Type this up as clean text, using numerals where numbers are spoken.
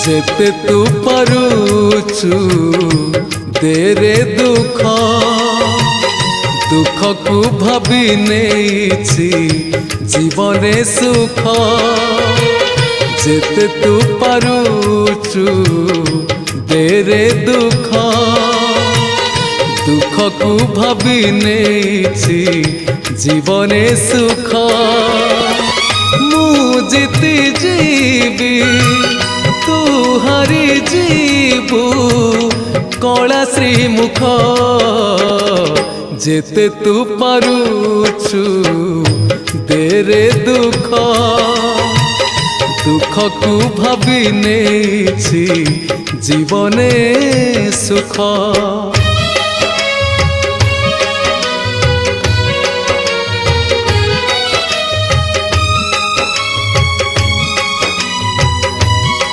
जेते तू पारुचु देरे दुख दुख को भाभी नेछि जीवने सुख जेते तू पारुचु देरे दुख दुख को भाभी नेछि जीवने सुख मु जीती जीवी तू हारी जीवु कला श्रीमुख जेते तू पारुचु देरे दुख दुख को भाभी नेछि जीवने सुख।